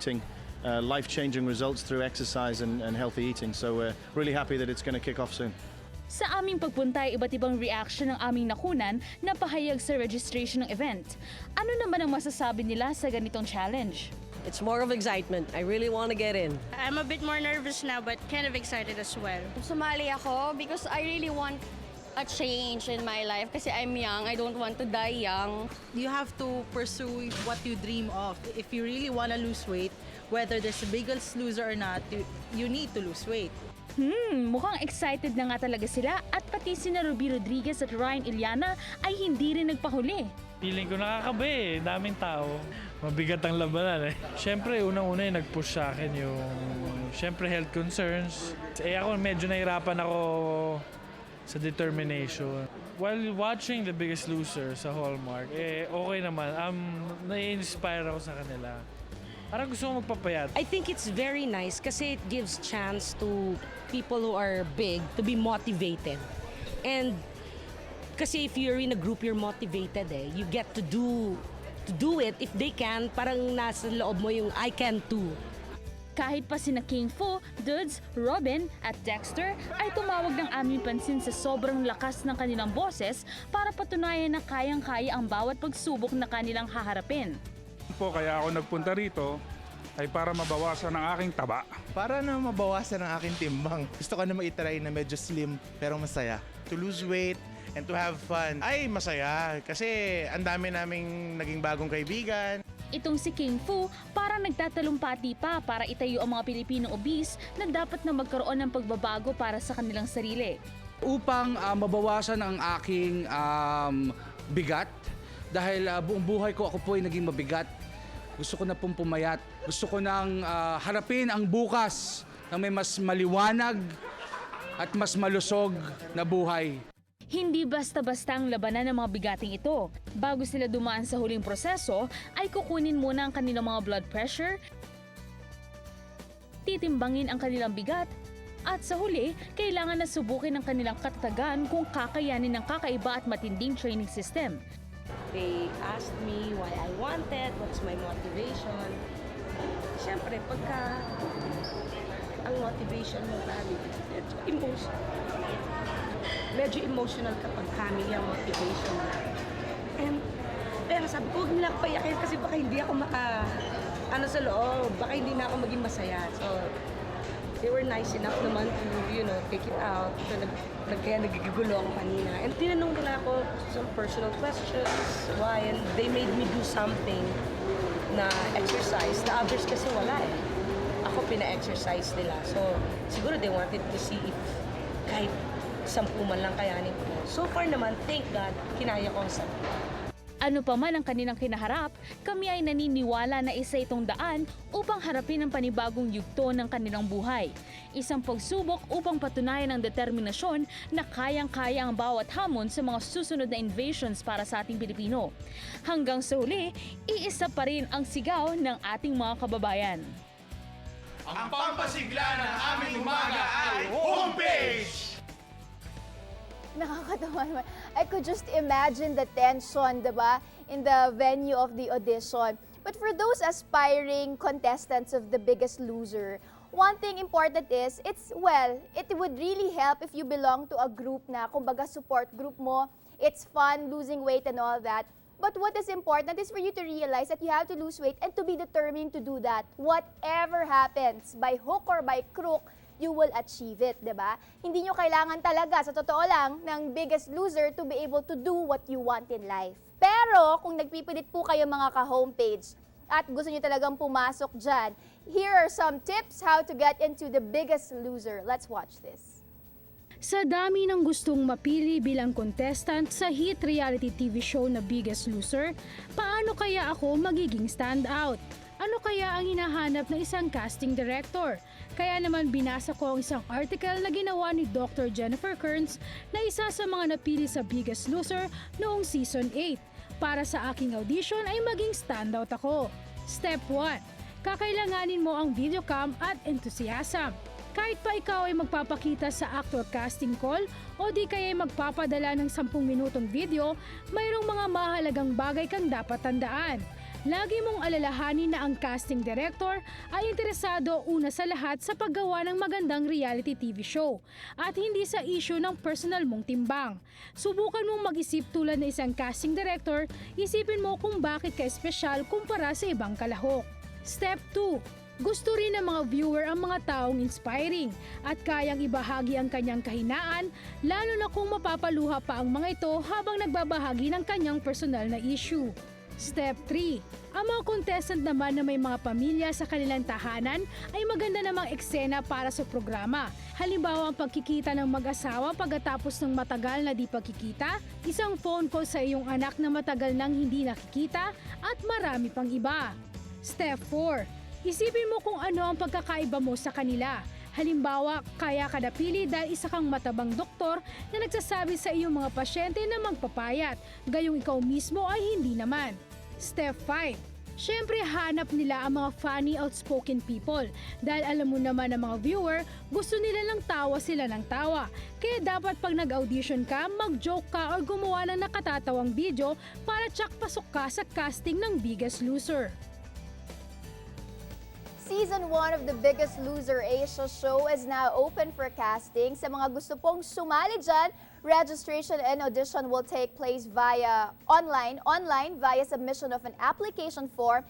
predicting life-changing results through exercise and healthy eating. So we're really happy that it's going to kick off soon. Sa aming pagpunta ay iba't ibang reaction ng aming nakunan na pahayag sa registration ng event. Ano naman ang masasabi nila sa ganitong challenge? It's more of excitement. I really want to get in. I'm a bit more nervous now but kind of excited as well. Sumali ako because I really want a change in my life kasi I'm young. I don't want to die young. You have to pursue what you dream of. If you really want to lose weight, whether there's a Biggest Loser or not, you need to lose weight. Mukhang excited na nga talaga sila at pati sina Ruby Rodriguez at Ryan Iliana ay hindi rin nagpahuli. Feeling ko nakakabe daming tao. Mabigat ang labanan eh. Siyempre, unang-una yung nag-push sa akin yung siyempre health concerns. Ako medyo nahirapan ako sa determination. While watching The Biggest Loser sa Hallmark, okay naman. Nai-inspire ako sa kanila. Parang gusto ko magpapayat. I think it's very nice kasi it gives chance to people who are big to be motivated. And kasi if you're in a group, you're motivated eh. You get to do it. If they can, parang nasa loob mo yung I can too. Kahit pa sina King Fu, Dudes, Robin at Dexter ay tumawag ng aming pansin sa sobrang lakas ng kanilang boses para patunayan na kayang-kaya ang bawat pagsubok na kanilang haharapin. Kaya ako nagpunta rito ay para mabawasan ang aking taba. Para na mabawasan ang aking timbang. Gusto ko na maitry na medyo slim pero masaya. To lose weight and to have fun. Ay, masaya. Kasi ang dami naming naging bagong kaibigan. Itong si King Fu parang nagtatalumpati pa para itayo ang mga Pilipino obese na dapat na magkaroon ng pagbabago para sa kanilang sarili. Upang mabawasan ang aking bigat, dahil buong buhay ko ako po ay naging mabigat. Gusto ko na pong pumayat. Gusto ko nang harapin ang bukas na may mas maliwanag at mas malusog na buhay. Hindi basta-basta ang labanan ng mga bigating ito. Bago sila dumaan sa huling proseso, ay kukunin muna ang kanilang mga blood pressure, titimbangin ang kanilang bigat, at sa huli, kailangan na subukin ang kanilang katatagan kung kakayanin ng kakaiba at matinding training system. They asked me why I wanted, what's my motivation. Siyempre, pagka ang motivation mo medyo emotional kapag family ang motivation mo. Pero sabi ko, huwag nila ako payakin kasi baka hindi ako sa loob, baka hindi na ako maging masaya. So, they were nice enough naman to, take it out. So, kaya nagigulo ako kanina. And tinanong nila ako some personal questions, why, and they made me do something na exercise. The others kasi wala eh. Ako pina-exercise nila. So, siguro they wanted to see if kahit 10 man lang kayanin ko. So far naman, thank God, kinaya ko ang 10. Ano pa man ang kanilang kinaharap, kami ay naniniwala na isa itong daan upang harapin ang panibagong yugto ng kanilang buhay. Isang pagsubok upang patunayan ang determinasyon na kayang-kaya ang bawat hamon sa mga susunod na invasions para sa ating Pilipino. Hanggang sa huli, iisa pa rin ang sigaw ng ating mga kababayan. Ang pampasigla ng aming umaga ay homepage! Nakakatawa naman. I could just imagine the tension, diba, in the venue of the audition. But for those aspiring contestants of The Biggest Loser, one thing important is, it would really help if you belong to a group na, kumbaga support group mo, it's fun, losing weight and all that. But what is important is for you to realize that you have to lose weight and to be determined to do that. Whatever happens, by hook or by crook, you will achieve it, di ba? Hindi nyo kailangan talaga, sa totoo lang, ng Biggest Loser to be able to do what you want in life. Pero, kung nagpipilit po kayo mga ka-homepage at gusto nyo talagang pumasok dyan, here are some tips how to get into The Biggest Loser. Let's watch this. Sa dami ng gustong mapili bilang contestant sa hit reality TV show na Biggest Loser, paano kaya ako magiging standout? Ano kaya ang hinahanap ng isang casting director? Kaya naman binasa ko ang isang article na ginawa ni Dr. Jennifer Kearns na isa sa mga napili sa Biggest Loser noong Season 8. Para sa aking audition ay maging standout ako. Step 1. Kakailanganin mo ang videocam at enthusiasm. Kahit pa ikaw ay magpapakita sa actor casting call o di kaya ay magpapadala ng 10 minutong video, mayroong mga mahalagang bagay kang dapat tandaan. Lagi mong alalahanin na ang casting director ay interesado una sa lahat sa paggawa ng magandang reality TV show at hindi sa issue ng personal mong timbang. Subukan mong mag-isip tulad ng isang casting director, isipin mo kung bakit ka espesyal kumpara sa ibang kalahok. Step 2. Gusto rin ng mga viewer ang mga taong inspiring at kayang ibahagi ang kanyang kahinaan, lalo na kung mapapaluha pa ang mga ito habang nagbabahagi ng kanyang personal na issue. Step 3. Ang mga contestant naman na may mga pamilya sa kanilang tahanan ay maganda namang eksena para sa programa. Halimbawa ang pagkikita ng mag-asawa pagkatapos ng matagal na di pagkikita, isang phone call sa iyong anak na matagal nang hindi nakikita, at marami pang iba. Step 4. Isipin mo kung ano ang pagkakaiba mo sa kanila. Halimbawa, kaya ka napili dahil isa kang matabang doktor na nagsasabi sa iyong mga pasyente na magpapayat, gayong ikaw mismo ay hindi naman. Step 5. Siyempre, hanap nila ang mga funny, outspoken people dahil alam mo naman ng mga viewer, gusto nila lang tawa sila ng tawa. Kaya dapat pag nag-audition ka, mag-joke ka or gumawa ng nakatatawang video para tsak pasok ka sa casting ng Biggest Loser. Season 1 of The Biggest Loser Asia show is now open for casting. Sa mga gusto pong sumali dyan, registration and audition will take place via online via submission of an application form